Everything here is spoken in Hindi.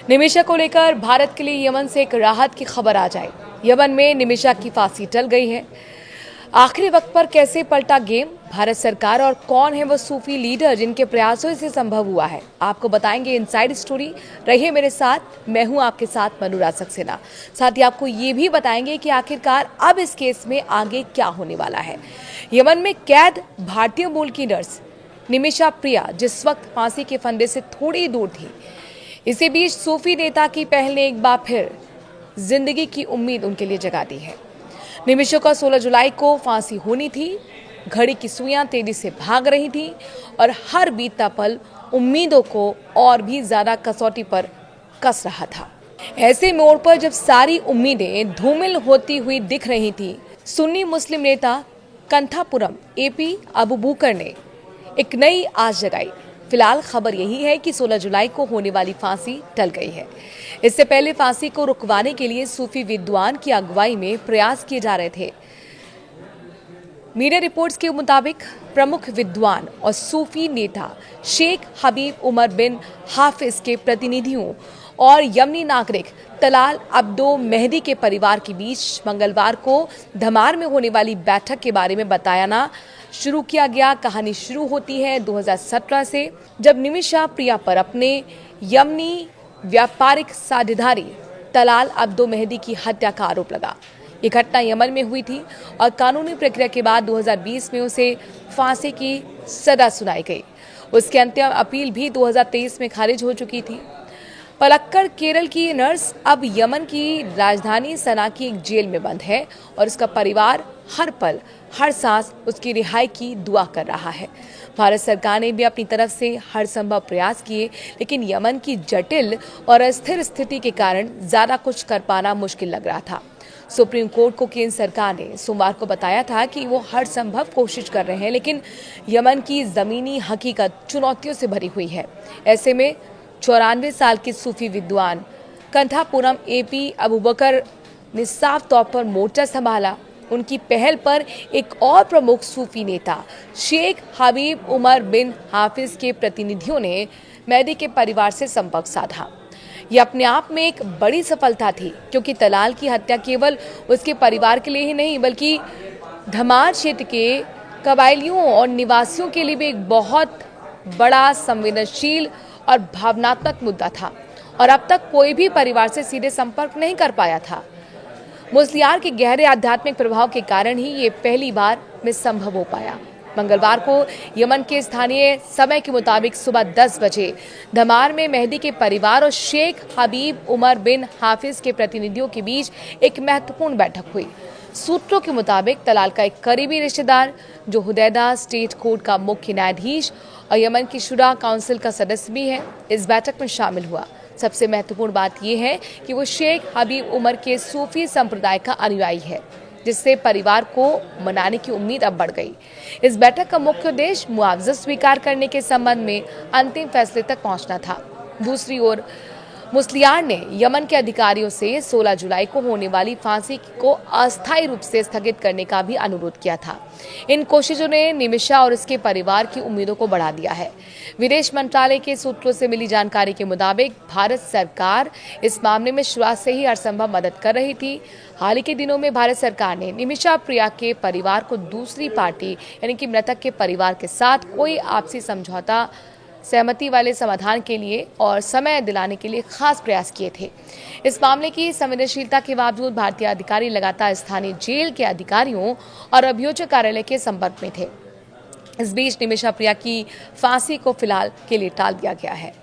निमिषा को लेकर भारत के लिए यमन से एक राहत की खबर आ जाए। यमन में निमिषा की फांसी टल गई है। आखिरी वक्त पर कैसे पलटा गेम, भारत सरकार और कौन है वो सूफी लीडर जिनके प्रयासों से संभव हुआ है, आपको बताएंगे इनसाइड स्टोरी। रहिए मेरे साथ, मैं हूं आपके साथ अनुराग सक्सेना। साथ ही आपको ये भी बताएंगे कि आखिरकार अब इस केस में आगे क्या होने वाला है। यमन में कैद भारतीय मूल की नर्स निमिषा प्रिया जिस वक्त फांसी के फंदे से थोड़ी दूर थी, इसी बीच सूफी नेता की पहल ने एक बार फिर जिंदगी की उम्मीद उनके लिए जगा दी है। निमिषा का 16 जुलाई को फांसी होनी थी। घड़ी की सुइयां तेजी से भाग रही थी और हर बीतता पल उम्मीदों को और भी ज्यादा कसौटी पर कस रहा था। ऐसे मोड़ पर जब सारी उम्मीदें धूमिल होती हुई दिख रही थी, सुन्नी मुस्लिम नेता कंथापुरम एपी अबू बकर ने एक नई आस जगाई। फिलहाल खबर यही है कि 16 जुलाई को होने वाली फांसी टल गई है। इससे पहले फांसी को रुकवाने के लिए सूफी विद्वान की अगुवाई में प्रयास किए जा रहे थे। मीडिया रिपोर्ट्स के मुताबिक प्रमुख विद्वान और सूफी नेता शेख हबीब उमर बिन हाफिज के प्रतिनिधियों और यमनी नागरिक तलाल अब्दो मेहदी के परिवार के बीच मंगलवार को धमार में होने वाली बैठक के बारे में बताना शुरू किया गया। कहानी शुरू होती है 2017 से, जब निमिषा प्रिया पर अपने यमनी व्यापारिक साझेदारी तलाल अब्दो मेहदी की हत्या का आरोप लगा। ये घटना यमन में हुई थी और कानूनी प्रक्रिया के बाद 2020 में उसे फांसी की सजा सुनाई गई। उसकी अंतिम अपील भी 2023 में खारिज हो चुकी थी। पलक्कड़ केरल की नर्स अब यमन की राजधानी सना की एक जेल में बंद है और उसका परिवार हर पल हर सांस उसकी रिहाई की दुआ कर रहा है। भारत सरकार ने भी अपनी तरफ से हर संभव प्रयास किए, लेकिन यमन की जटिल और अस्थिर स्थिति के कारण ज्यादा कुछ कर पाना मुश्किल लग रहा था। सुप्रीम कोर्ट को केंद्र सरकार ने सोमवार को बताया था कि वो हर संभव कोशिश कर रहे हैं, लेकिन यमन की जमीनी हकीकत चुनौतियों से भरी हुई है। ऐसे में 94 साल के सूफी विद्वान कंथापुरम एपी अबू बकर ने साफ तौर पर मोर्चा संभाला। उनकी पहल पर एक और प्रमुख सूफी नेता शेख हबीब उमर बिन हाफिज के प्रतिनिधियों ने मेहदी के परिवार से संपर्क साधा। यह अपने आप में एक बड़ी सफलता थी, क्योंकि तलाल की हत्या केवल उसके परिवार के लिए ही नहीं, बल्कि धमार क्षेत्र के कबायलियों और निवासियों के लिए भी एक बहुत बड़ा संवेदनशील और भावनात्मक मुद्दा था और अब तक कोई भी परिवार से सीधे संपर्क नहीं कर पाया था। मुस्लियार के गहरे आध्यात्मिक प्रभाव के कारण ही ये पहली बार में संभव हो पाया। मंगलवार को यमन के स्थानीय समय के मुताबिक सुबह 10 बजे धमार में मेहदी के परिवार और शेख हबीब उमर बिन हाफिज के प्रतिनिधियों के बीच एक महत्वपूर्ण बैठक हुई। सूत्रों के मुताबिक तलाल का एक करीबी रिश्तेदार, जो हुदैदा स्टेट कोर्ट का मुख्य न्यायाधीश और यमन की शुरा काउंसिल का सदस्य भी है, इस बैठक में शामिल हुआ। सबसे महत्वपूर्ण बात यह है कि वो शेख हबीब उमर के सूफी संप्रदाय का अनुयायी है, जिससे परिवार को मनाने की उम्मीद अब बढ़ गई। इस बैठक का मुख्य उद्देश्य मुआवजा स्वीकार करने के संबंध में अंतिम फैसले तक पहुंचना था। दूसरी ओर मुस्लियार ने यमन के अधिकारियों से 16 जुलाई को होने वाली फांसी को अस्थायी रूप से स्थगित करने का भी अनुरोध किया था। इन कोशिशों ने निमिषा और उसके परिवार की उम्मीदों को बढ़ा दिया है। विदेश मंत्रालय के सूत्रों से मिली जानकारी के मुताबिक भारत सरकार इस मामले में शुरुआत से ही हर संभव मदद कर रही थी। हाल ही के दिनों में भारत सरकार ने निमिषा प्रिया के परिवार को दूसरी पार्टी यानी कि मृतक के परिवार के साथ कोई आपसी समझौता सहमति वाले समाधान के लिए और समय दिलाने के लिए खास प्रयास किए थे। इस मामले की संवेदनशीलता के बावजूद भारतीय अधिकारी लगातार स्थानीय जेल के अधिकारियों और अभियोजक कार्यालय के संपर्क में थे। इस बीच निमिषा प्रिया की फांसी को फिलहाल के लिए टाल दिया गया है।